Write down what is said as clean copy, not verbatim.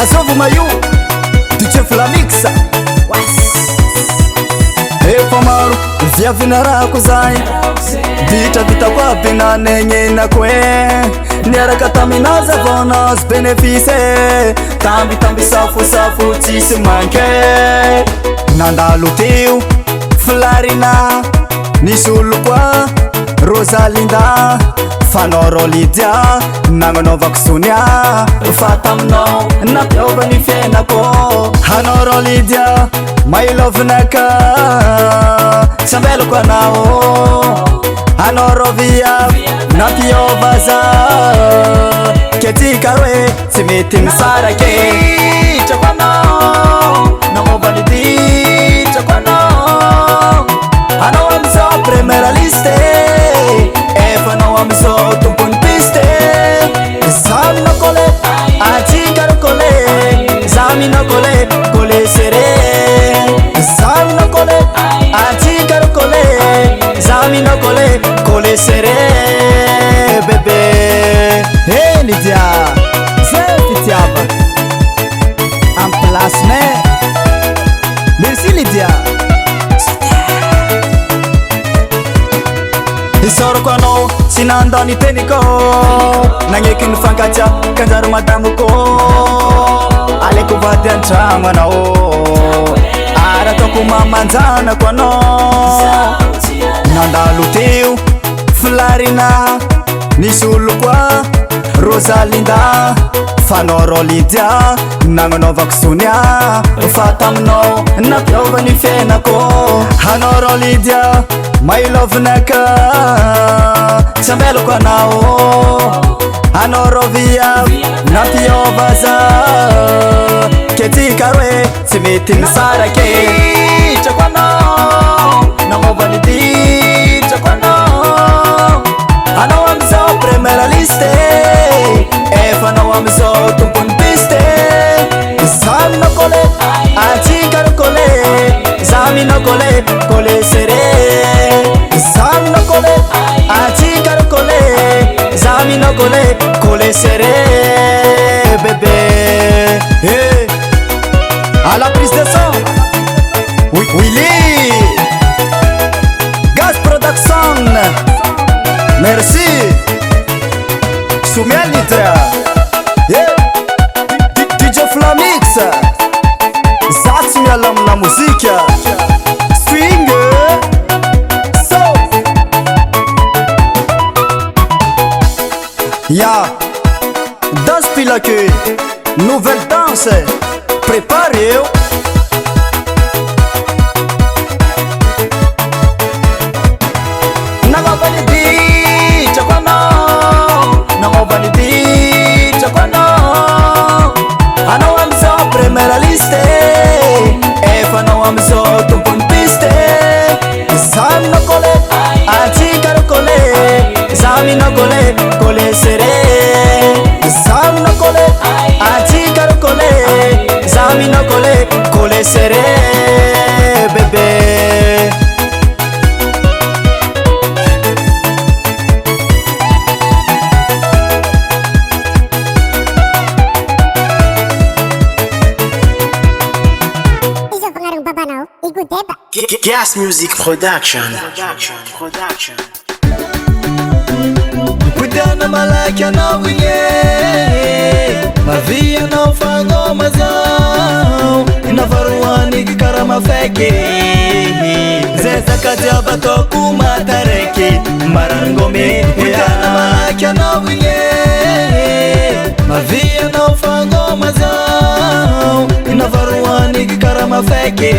Azova maio DJ Flamixa efa maro viavina rako zay ditra vitako aby nanegnenako niaraka taminazy avana sy bénéfice tambitamby safosafo tsisy manke nandalo teo Flarina nisy olo koa Rosalinda fanao Rolidia nagnanovako Sonia fa taminao nampiova ny fiainako hanao Rolidia my love naka sambelako anao hanao Rovia nampiova za ketika hoe tsy mety misarake hitrako anao namova ny ditrako anao hanao amizao première liste efa anao amizao tompony piste zamina kole atikaro kole zamina kole kole sere zamina kole atikaro kole zamina kole kole sere bébé hey Lydia c'est fitiava en place mais merci Lydia isoroko anao sy nandany teniko nagneky ny fankatsa kanjary madamoko aleko vady antragno anao ara ataoko mamanjanako anao nandalo teo Flarina nisy olo koa Rosalinda fanao Rolidia nagnanovako Sonia fa taminao nampiova ny fiainako hanao Rolidia my love naka sambelako anao hanao Rovia nampiova za ketika hoe tsy mety misarake hitrako anao namova ny ditrako anao hanao amizao première liste efa anao amizao tompony piste zamina kole atikaro kole zamina kole kole sere zamina kole atikaro kole zamina kole kole sere bébé hey. À la prise de son Willy Gas Production merci Soumia Litra yeah. DJ Flamix zatsy mialamina muzika swing so ya danse pila que nouvelle danse préparez-vous namova ny ditrako anao namova ny ditrako anao hanao amizao première liste efa anao amizao tompony piste zamina kole atikaro kole zamina kole kole sere zamina kole atikaro kole zamina kole kole sere bébé Gas Music Production. Kudana malaki anao mavia anao fagoma zao navaroany karama feke zezaka jiaby ataoko mataraiky mararangome kudana malaki anao mavia anao fagoma zao navaroany karama feke